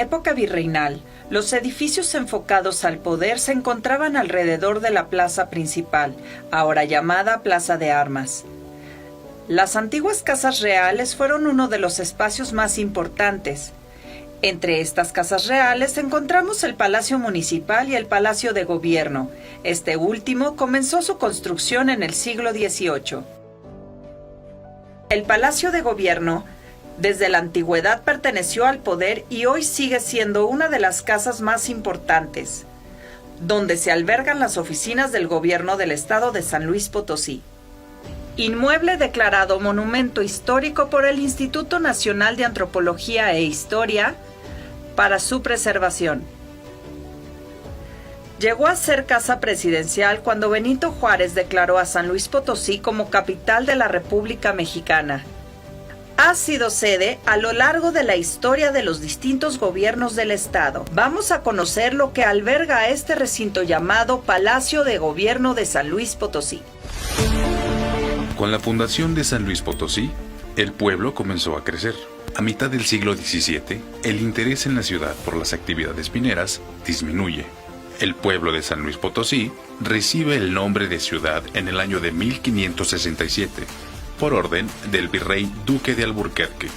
época virreinal, los edificios enfocados al poder se encontraban alrededor de la plaza principal, ahora llamada Plaza de Armas. Las antiguas casas reales fueron uno de los espacios más importantes. Entre estas casas reales encontramos el Palacio Municipal y el Palacio de Gobierno. Este último comenzó su construcción en el siglo XVIII. El Palacio de Gobierno, desde la antigüedad perteneció al poder y hoy sigue siendo una de las casas más importantes, donde se albergan las oficinas del gobierno del estado de San Luis Potosí. Inmueble declarado Monumento Histórico por el Instituto Nacional de Antropología e Historia para su preservación. Llegó a ser casa presidencial cuando Benito Juárez declaró a San Luis Potosí como capital de la República Mexicana. Ha sido sede a lo largo de la historia de los distintos gobiernos del estado. Vamos a conocer lo que alberga este recinto llamado Palacio de Gobierno de San Luis Potosí. Con la fundación de San Luis Potosí, el pueblo comenzó a crecer. A mitad del siglo XVII, el interés en la ciudad por las actividades mineras disminuye. El pueblo de San Luis Potosí recibe el nombre de ciudad en el año de 1567, por orden del virrey Duque de Alburquerque.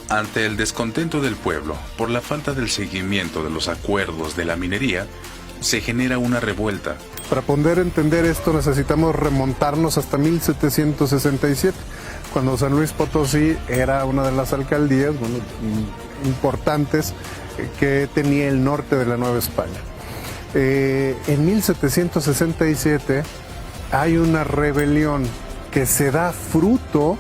Ante el descontento del pueblo por la falta del seguimiento de los acuerdos de la minería, se genera una revuelta. Para poder entender esto necesitamos remontarnos hasta 1767, cuando San Luis Potosí era una de las alcaldías importantes que tenía el norte de la Nueva España. En 1767 hay una rebelión que se da fruto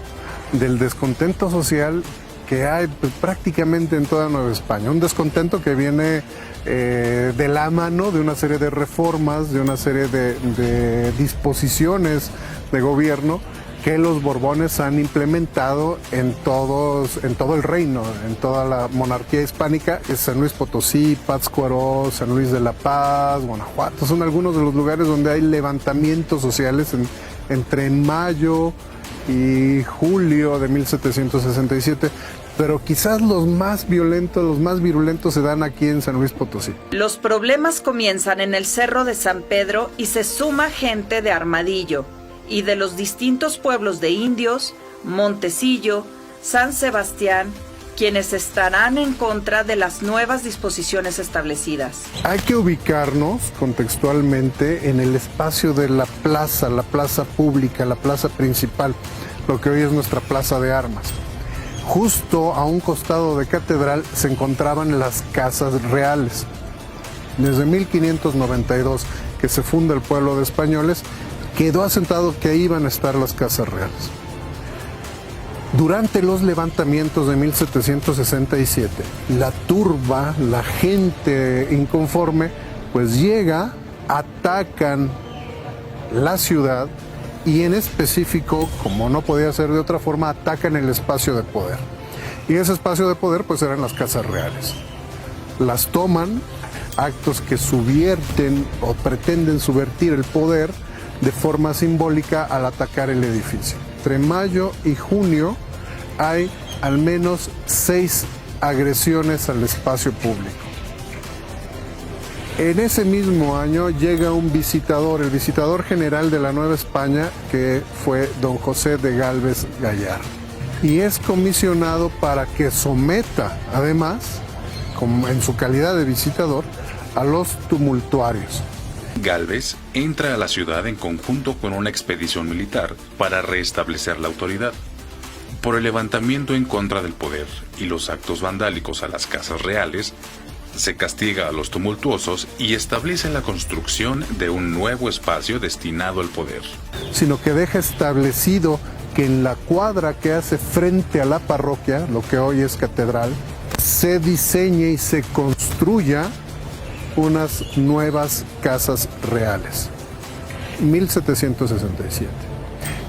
del descontento social que hay prácticamente en toda Nueva España. Un descontento que viene de la mano de una serie de reformas, de una serie de disposiciones de gobierno que los Borbones han implementado en todo el reino, en toda la monarquía hispánica. San Luis Potosí, Pátzcuaro, San Luis de la Paz, Guanajuato, son algunos de los lugares donde hay levantamientos sociales entre mayo y julio de 1767, pero quizás los más violentos, los más virulentos se dan aquí en San Luis Potosí. Los problemas comienzan en el Cerro de San Pedro y se suma gente de Armadillo y de los distintos pueblos de indios, Montecillo, San Sebastián, quienes estarán en contra de las nuevas disposiciones establecidas. Hay que ubicarnos contextualmente en el espacio de la plaza pública, la plaza principal, lo que hoy es nuestra Plaza de Armas. Justo a un costado de Catedral se encontraban las casas reales. Desde 1592, que se funda el pueblo de españoles, quedó asentado que ahí iban a estar las casas reales. Durante los levantamientos de 1767, la turba, la gente inconforme, pues llega, atacan la ciudad y en específico, como no podía ser de otra forma, atacan el espacio de poder. Y ese espacio de poder pues eran las casas reales. Las toman, actos que subvierten o pretenden subvertir el poder de forma simbólica al atacar el edificio. Entre mayo y junio hay al menos 6 agresiones al espacio público. En ese mismo año llega un visitador, el visitador general de la Nueva España, que fue don José de Gálvez Gallar, y es comisionado para que someta, además, como en su calidad de visitador, a los tumultuarios. Gálvez entra a la ciudad en conjunto con una expedición militar para restablecer la autoridad. Por el levantamiento en contra del poder y los actos vandálicos a las casas reales, se castiga a los tumultuosos y establece la construcción de un nuevo espacio destinado al poder. Sino que deja establecido que en la cuadra que hace frente a la parroquia, lo que hoy es catedral, se diseñe y se construya unas nuevas casas reales. 1767.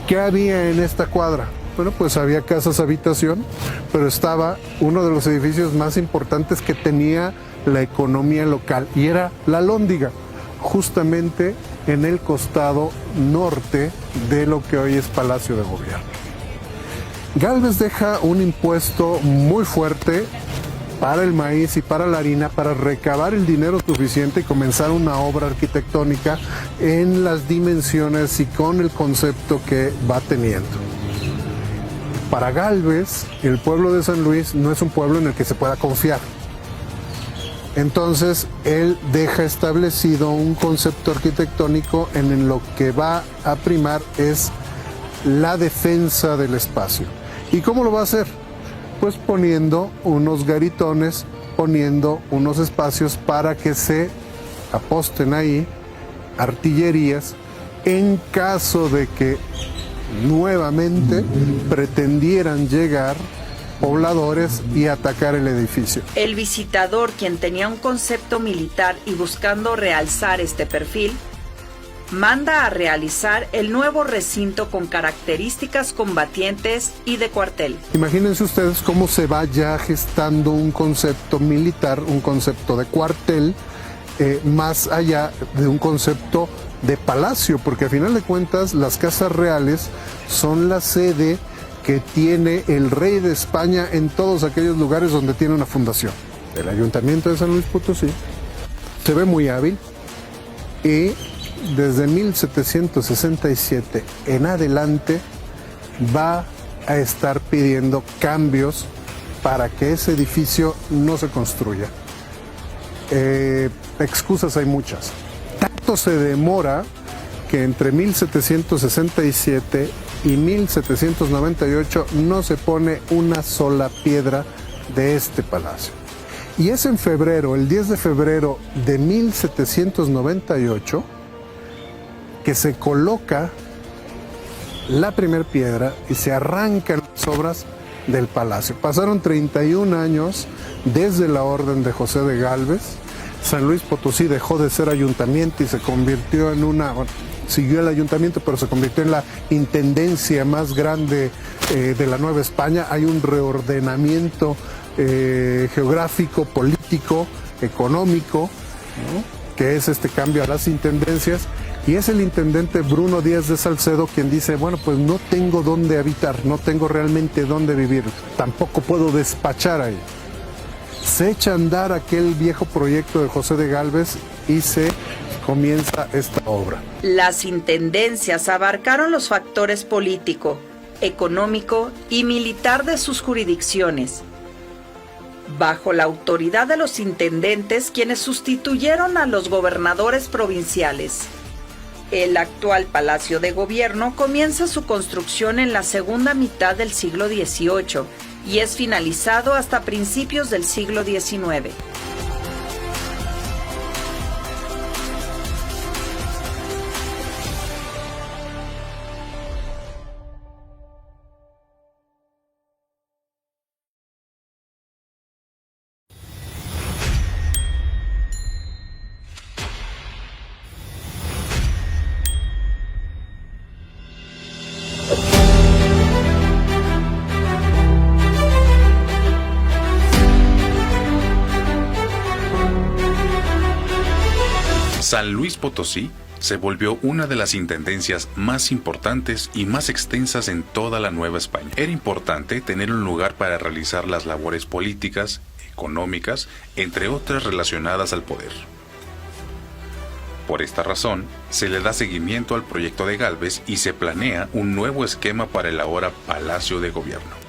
¿Qué había en esta cuadra? Bueno, pues había casas habitación, pero estaba uno de los edificios más importantes que tenía la economía local, y era la Alhóndiga, justamente en el costado norte de lo que hoy es Palacio de Gobierno. Gálvez deja un impuesto muy fuerte para el maíz y para la harina, para recabar el dinero suficiente y comenzar una obra arquitectónica en las dimensiones y con el concepto que va teniendo. Para Gálvez, el pueblo de San Luis no es un pueblo en el que se pueda confiar. Entonces, él deja establecido un concepto arquitectónico en lo que va a primar es la defensa del espacio. ¿Y cómo lo va a hacer? Pues poniendo unos garitones, poniendo unos espacios para que se aposten ahí artillerías en caso de que nuevamente pretendieran llegar pobladores y atacar el edificio. El visitador, quien tenía un concepto militar y buscando realzar este perfil, manda a realizar el nuevo recinto con características combatientes y de cuartel. Imagínense ustedes cómo se va ya gestando un concepto militar, un concepto de cuartel, más allá de un concepto de palacio, porque a final de cuentas las casas reales son la sede que tiene el rey de España en todos aquellos lugares donde tiene una fundación. El Ayuntamiento de San Luis Potosí se ve muy hábil y desde 1767 en adelante va a estar pidiendo cambios para que ese edificio no se construya. Excusas hay muchas. Tanto se demora que entre 1767 y 1798 no se pone una sola piedra de este palacio. Y es en febrero, el 10 de febrero de 1798, que se coloca la primera piedra y se arrancan las obras del palacio. Pasaron 31 años desde la orden de José de Gálvez. San Luis Potosí dejó de ser ayuntamiento y se convirtió en siguió el ayuntamiento, pero se convirtió en la intendencia más grande de la Nueva España. Hay un reordenamiento geográfico, político, económico, ¿no?, que es este cambio a las intendencias. Y es el intendente Bruno Díaz de Salcedo quien dice, bueno, pues no tengo dónde habitar, no tengo realmente dónde vivir, tampoco puedo despachar ahí. Se echa a andar aquel viejo proyecto de José de Gálvez y se comienza esta obra. Las intendencias abarcaron los factores político, económico y militar de sus jurisdicciones, bajo la autoridad de los intendentes, quienes sustituyeron a los gobernadores provinciales. El actual Palacio de Gobierno comienza su construcción en la segunda mitad del siglo XVIII y es finalizado hasta principios del siglo XIX. San Luis Potosí se volvió una de las intendencias más importantes y más extensas en toda la Nueva España. Era importante tener un lugar para realizar las labores políticas, económicas, entre otras relacionadas al poder. Por esta razón, se le da seguimiento al proyecto de Gálvez y se planea un nuevo esquema para el ahora Palacio de Gobierno.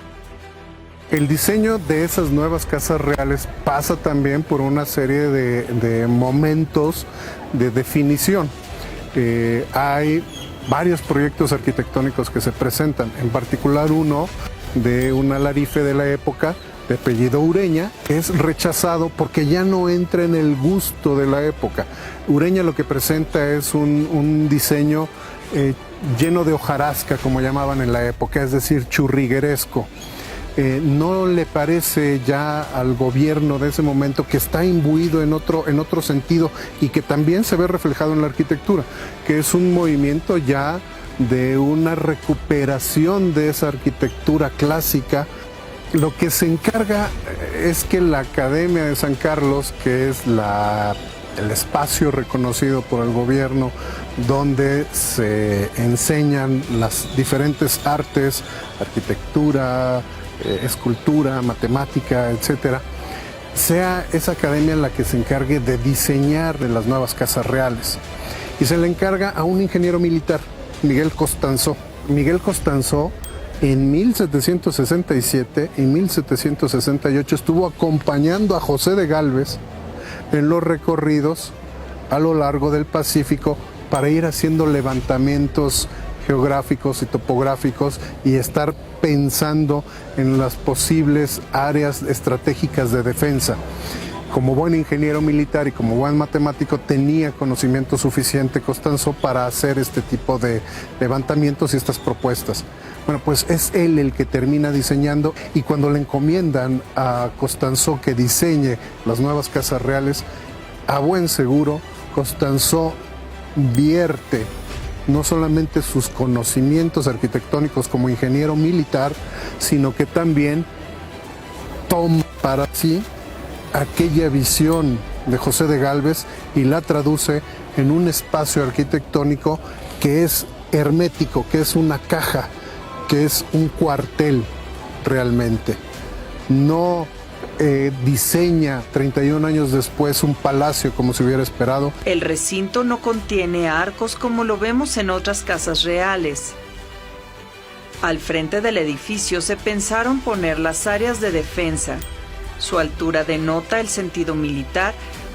El diseño de esas nuevas casas reales pasa también por una serie de momentos de definición. Hay varios proyectos arquitectónicos que se presentan, en particular uno de un alarife de la época de apellido Ureña, que es rechazado porque ya no entra en el gusto de la época. Ureña lo que presenta es un diseño lleno de hojarasca, como llamaban en la época, es decir, churrigueresco. No le parece ya al gobierno de ese momento, que está imbuido en otro sentido y que también se ve reflejado en la arquitectura, que es un movimiento ya de una recuperación de esa arquitectura clásica. Lo que se encarga es que la Academia de San Carlos, que es el espacio reconocido por el gobierno donde se enseñan las diferentes artes, arquitectura, escultura, matemática, etcétera, sea esa academia la que se encargue de diseñar de las nuevas casas reales. Y se le encarga a un ingeniero militar, Miguel Costanzó. Miguel Costanzó en 1767 y 1768 estuvo acompañando a José de Gálvez en los recorridos a lo largo del Pacífico para ir haciendo levantamientos geográficos y topográficos y estar pensando en las posibles áreas estratégicas de defensa. Como buen ingeniero militar y como buen matemático tenía conocimiento suficiente Costanzó para hacer este tipo de levantamientos y estas propuestas. Bueno, pues es él el que termina diseñando, y cuando le encomiendan a Costanzó que diseñe las nuevas casas reales, a buen seguro Costanzó vierte no solamente sus conocimientos arquitectónicos como ingeniero militar, sino que también toma para sí aquella visión de José de Gálvez y la traduce en un espacio arquitectónico que es hermético, que es una caja, que es un cuartel realmente. No diseña 31 años después un palacio como se hubiera esperado. El recinto no contiene arcos como lo vemos en otras casas reales. Al frente del edificio se pensaron poner las áreas de defensa. Su altura denota el sentido militar,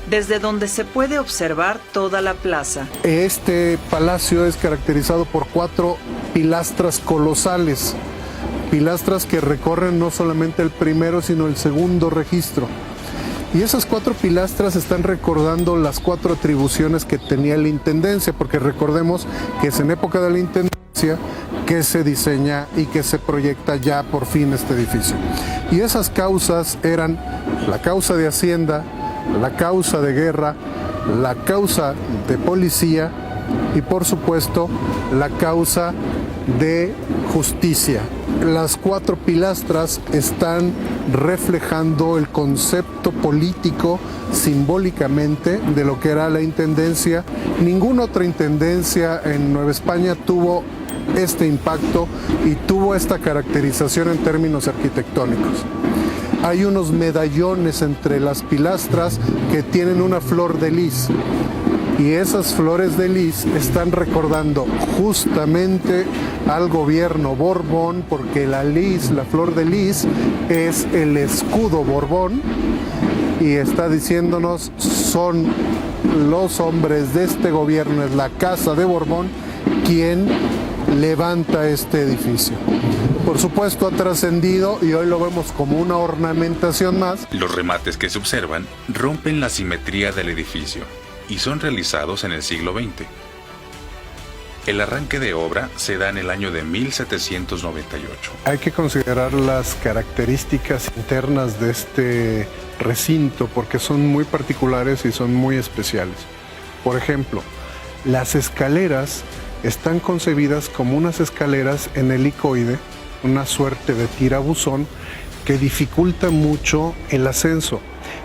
desde donde se puede observar toda la plaza. Este palacio es caracterizado por 4 pilastras colosales, pilastras que recorren no solamente el primero, sino el segundo registro. Y esas 4 pilastras están recordando las 4 atribuciones que tenía la intendencia, porque recordemos que es en época de la intendencia que se diseña y que se proyecta ya por fin este edificio. Y esas causas eran la causa de Hacienda, la causa de guerra, la causa de policía y por supuesto la causa de justicia. Las 4 pilastras están reflejando el concepto político simbólicamente de lo que era la intendencia. Ninguna otra intendencia en Nueva España tuvo este impacto y tuvo esta caracterización en términos arquitectónicos. Hay unos medallones entre las pilastras que tienen una flor de lis, y esas flores de lis están recordando justamente al gobierno Borbón, porque la lis, la flor de lis, es el escudo Borbón, y está diciéndonos son los hombres de este gobierno, es la casa de Borbón quien levanta este edificio. Por supuesto ha trascendido y hoy lo vemos como una ornamentación más. Los remates que se observan rompen la simetría del edificio y son realizados en el siglo XX. El arranque de obra se da en el año de 1798. Hay que considerar las características internas de este recinto porque son muy particulares y son muy especiales. Por ejemplo, las escaleras están concebidas como unas escaleras en helicoide, una suerte de tirabuzón que dificulta mucho el ascenso.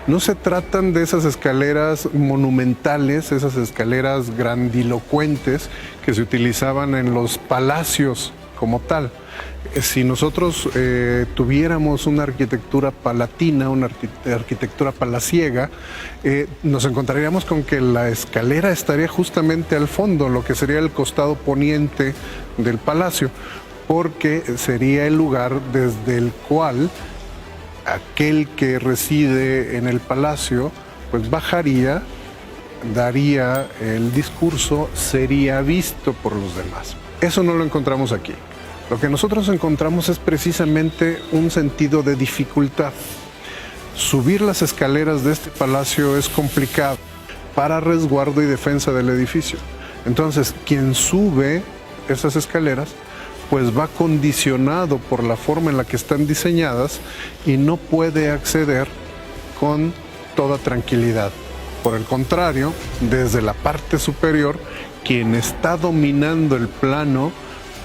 No se tratan de esas escaleras monumentales, esas escaleras grandilocuentes que se utilizaban en los palacios como tal. Si nosotros tuviéramos una arquitectura palatina, una arquitectura palaciega, nos encontraríamos con que la escalera estaría justamente al fondo, lo que sería el costado poniente del palacio, porque sería el lugar desde el cual aquel que reside en el palacio pues bajaría, daría el discurso, sería visto por los demás. Eso no lo encontramos aquí. Lo que nosotros encontramos es precisamente un sentido de dificultad. Subir las escaleras de este palacio es complicado para resguardo y defensa del edificio. Entonces, quien sube esas escaleras, pues va condicionado por la forma en la que están diseñadas y no puede acceder con toda tranquilidad. Por el contrario, desde la parte superior, quien está dominando el plano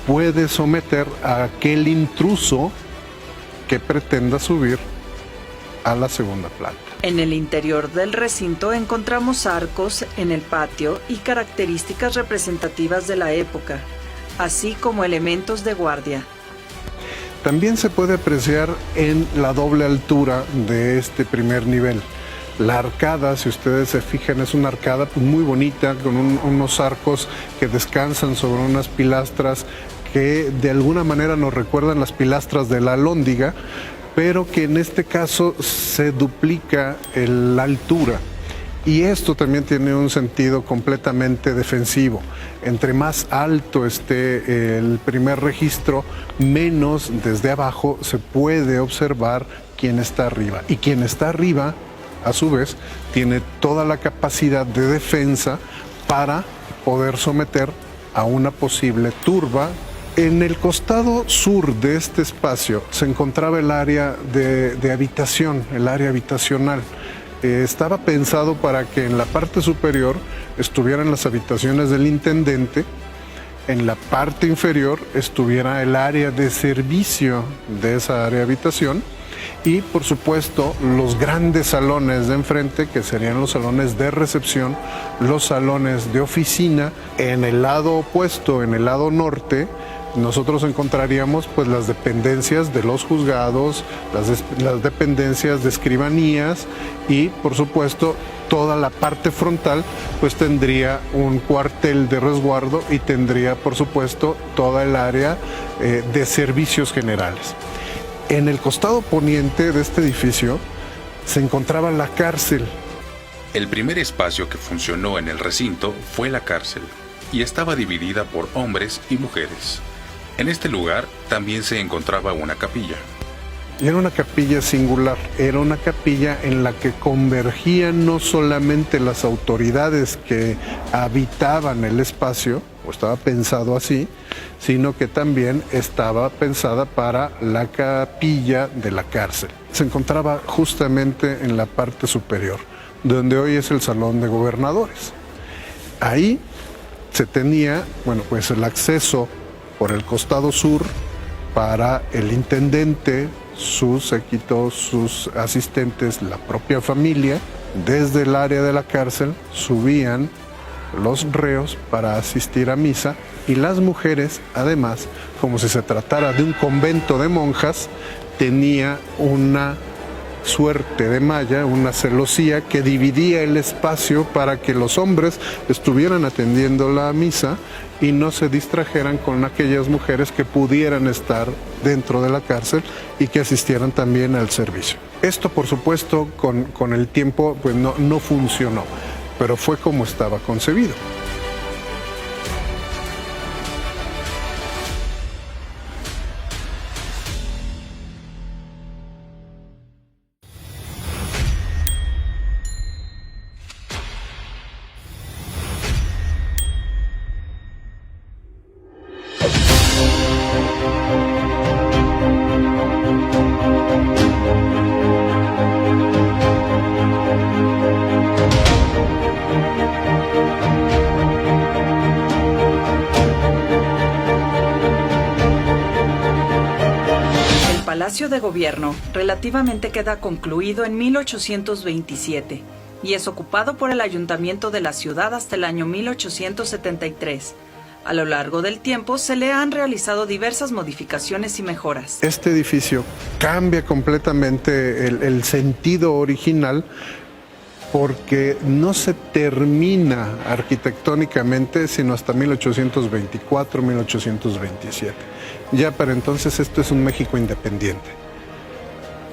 puede someter a aquel intruso que pretenda subir a la segunda planta. En el interior del recinto encontramos arcos en el patio y características representativas de la época, así como elementos de guardia. también se puede apreciar en la doble altura de este primer nivel. La arcada, si ustedes se fijan, es una arcada muy bonita con unos arcos que descansan sobre unas pilastras que de alguna manera nos recuerdan las pilastras de la Alhóndiga, pero que en este caso se duplica la altura. Y esto también tiene un sentido completamente defensivo. Entre más alto esté el primer registro, menos desde abajo se puede observar quién está arriba. Y quien está arriba, a su vez, tiene toda la capacidad de defensa para poder someter a una posible turba. En el costado sur de este espacio se encontraba el área de habitación, el área habitacional. Estaba pensado para que en la parte superior estuvieran las habitaciones del intendente, en la parte inferior estuviera el área de servicio de esa área de habitación y, por supuesto, los grandes salones de enfrente, que serían los salones de recepción, los salones de oficina. En el lado opuesto, en el lado norte, nosotros encontraríamos pues las dependencias de los juzgados, las dependencias de escribanías y, por supuesto, toda la parte frontal pues tendría un cuartel de resguardo y tendría, por supuesto, toda el área de servicios generales. En el costado poniente de este edificio se encontraba la cárcel. El primer espacio que funcionó en el recinto fue la cárcel y estaba dividida por hombres y mujeres. En este lugar también se encontraba una capilla. Y era una capilla singular, era una capilla en la que convergían no solamente las autoridades que habitaban el espacio, o estaba pensado así, sino que también estaba pensada para la capilla de la cárcel. Se encontraba justamente en la parte superior, donde hoy es el Salón de Gobernadores. Ahí se tenía, pues el acceso por el costado sur para el intendente, sus séquitos, sus asistentes, la propia familia. Desde el área de la cárcel subían los reos para asistir a misa y las mujeres, además, como si se tratara de un convento de monjas, tenía una suerte de malla, una celosía que dividía el espacio para que los hombres estuvieran atendiendo la misa y no se distrajeran con aquellas mujeres que pudieran estar dentro de la cárcel y que asistieran también al servicio. Esto, por supuesto, con el tiempo pues no funcionó, pero fue como estaba concebido. El Palacio de Gobierno relativamente queda concluido en 1827 y es ocupado por el Ayuntamiento de la ciudad hasta el año 1873. A lo largo del tiempo se le han realizado diversas modificaciones y mejoras. Este edificio cambia completamente el sentido original porque no se termina arquitectónicamente sino hasta 1824, 1827. Ya para entonces esto es un México independiente.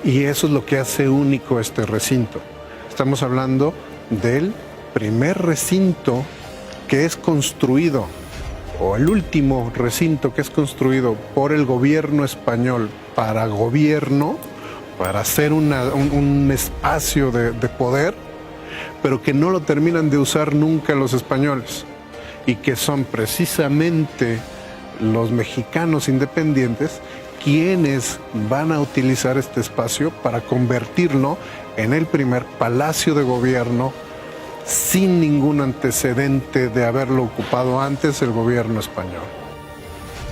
Y eso es lo que hace único este recinto. Estamos hablando del primer recinto que es construido, o el último recinto que es construido por el gobierno español para gobierno, para hacer un espacio de poder, pero que no lo terminan de usar nunca los españoles y que son precisamente los mexicanos independientes quienes van a utilizar este espacio para convertirlo en el primer palacio de gobierno sin ningún antecedente de haberlo ocupado antes el gobierno español.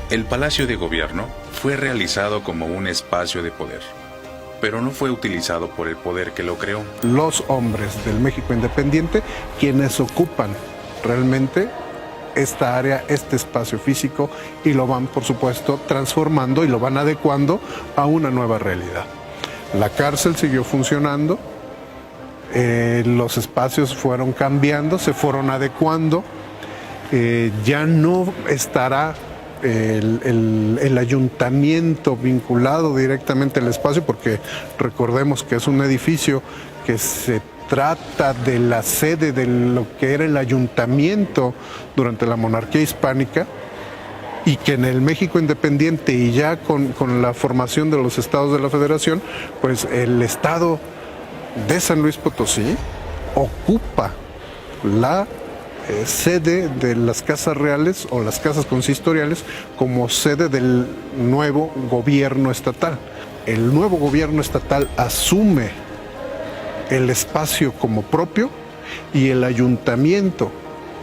El Palacio de Gobierno fue realizado como un espacio de poder, pero no fue utilizado por el poder que lo creó. Los hombres del México independiente quienes ocupan realmente esta área, este espacio físico, y lo van, por supuesto, transformando y lo van adecuando a una nueva realidad. La cárcel siguió funcionando, los espacios fueron cambiando, se fueron adecuando, ya no estará el ayuntamiento vinculado directamente al espacio, porque recordemos que es un edificio que se trata de la sede de lo que era el ayuntamiento durante la monarquía hispánica, y que en el México independiente y ya con la formación de los estados de la federación, pues el estado de San Luis Potosí ocupa la sede de las casas reales o las casas consistoriales como sede del nuevo gobierno estatal. El nuevo gobierno estatal asume el espacio como propio, y el ayuntamiento,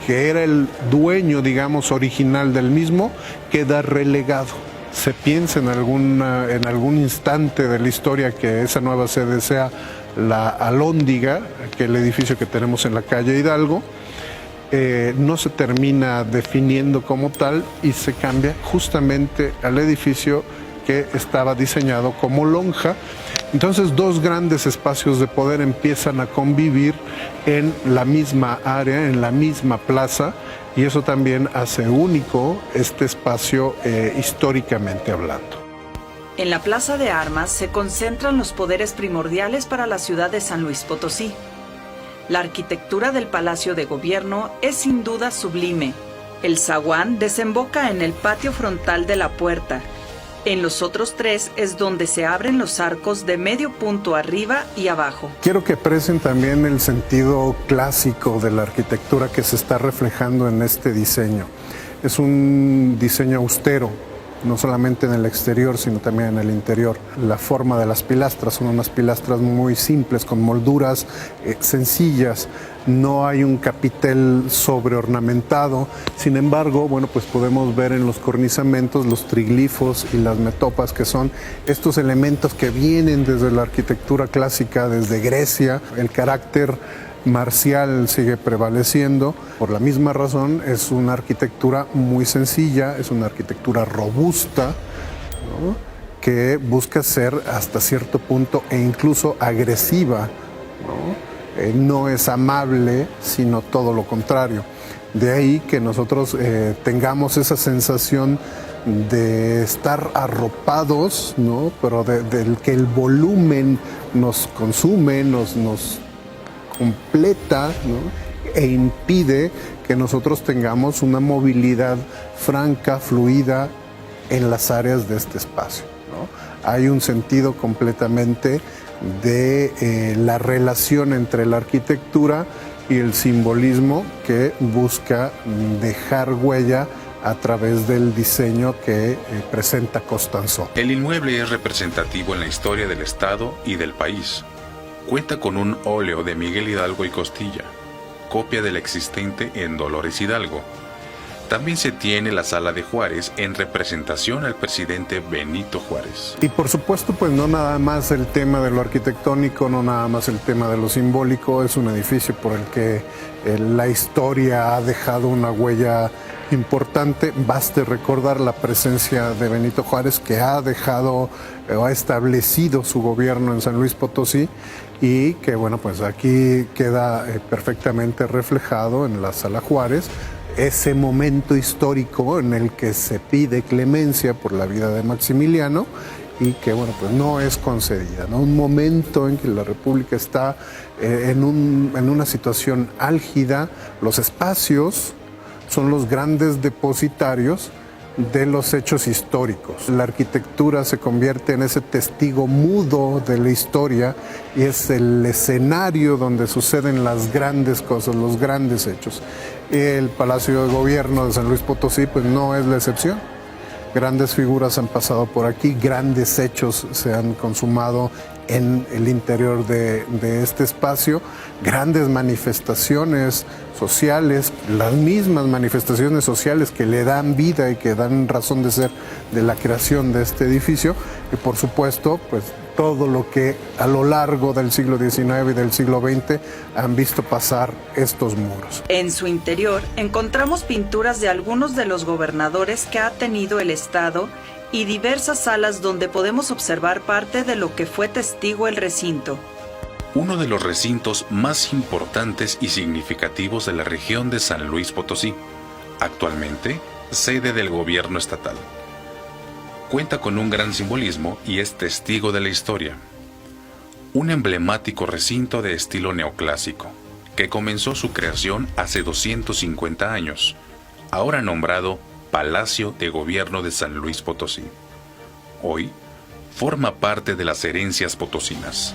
que era el dueño, digamos, original del mismo, queda relegado. Se piensa en algún instante de la historia que esa nueva sede sea la Alhóndiga, que es el edificio que tenemos en la calle Hidalgo. No se termina definiendo como tal y se cambia justamente al edificio que estaba diseñado como lonja. Entonces, dos grandes espacios de poder empiezan a convivir en la misma área, en la misma plaza, y eso también hace único este espacio históricamente hablando. En la Plaza de Armas se concentran los poderes primordiales para la ciudad de San Luis Potosí. La arquitectura del Palacio de Gobierno es sin duda sublime. El zaguán desemboca en el patio frontal de la puerta. En los otros tres es donde se abren los arcos de medio punto arriba y abajo. Quiero que aprecien también el sentido clásico de la arquitectura que se está reflejando en este diseño. Es un diseño austero, no solamente en el exterior, sino también en el interior. La forma de las pilastras son unas pilastras muy simples, con molduras sencillas. No hay un capitel sobreornamentado. Sin embargo, bueno, pues podemos ver en los cornisamentos los triglifos y las metopas, que son estos elementos que vienen desde la arquitectura clásica, desde Grecia. El carácter marcial sigue prevaleciendo. Por la misma razón, es una arquitectura muy sencilla, es una arquitectura robusta, ¿no?, que busca ser hasta cierto punto e incluso agresiva, ¿no? No es amable, sino todo lo contrario. De ahí que nosotros tengamos esa sensación de estar arropados, ¿no?, pero del que el volumen nos consume, nos completa, ¿no?, e impide que nosotros tengamos una movilidad franca, fluida en las áreas de este espacio, ¿no? Hay un sentido completamente de la relación entre la arquitectura y el simbolismo que busca dejar huella a través del diseño que presenta Costanzo. El inmueble es representativo en la historia del Estado y del país. Cuenta con un óleo de Miguel Hidalgo y Costilla, copia del existente en Dolores Hidalgo. También se tiene la Sala de Juárez en representación al presidente Benito Juárez. Y por supuesto, pues no nada más el tema de lo arquitectónico, no nada más el tema de lo simbólico, es un edificio por el que la historia ha dejado una huella importante. Baste recordar la presencia de Benito Juárez, que ha dejado o ha establecido su gobierno en San Luis Potosí, y que bueno, pues aquí queda perfectamente reflejado en la Sala Juárez ese momento histórico en el que se pide clemencia por la vida de Maximiliano y que bueno, pues no es concedida, ¿no? Un momento en que la República está en una situación álgida. Los espacios son los grandes depositarios de los hechos históricos. La arquitectura se convierte en ese testigo mudo de la historia y es el escenario donde suceden las grandes cosas, los grandes hechos. El Palacio de Gobierno de San Luis Potosí pues no es la excepción. Grandes figuras han pasado por aquí, grandes hechos se han consumado en el interior de este espacio, grandes manifestaciones sociales, las mismas manifestaciones sociales que le dan vida y que dan razón de ser de la creación de este edificio, y por supuesto, pues todo lo que a lo largo del siglo XIX y del siglo XX han visto pasar estos muros. En su interior encontramos pinturas de algunos de los gobernadores que ha tenido el Estado y diversas salas donde podemos observar parte de lo que fue testigo el recinto. Uno de los recintos más importantes y significativos de la región de San Luis Potosí, actualmente sede del gobierno estatal. Cuenta con un gran simbolismo y es testigo de la historia. Un emblemático recinto de estilo neoclásico, que comenzó su creación hace 250 años, ahora nombrado Palacio de Gobierno de San Luis Potosí. Hoy, forma parte de las herencias potosinas.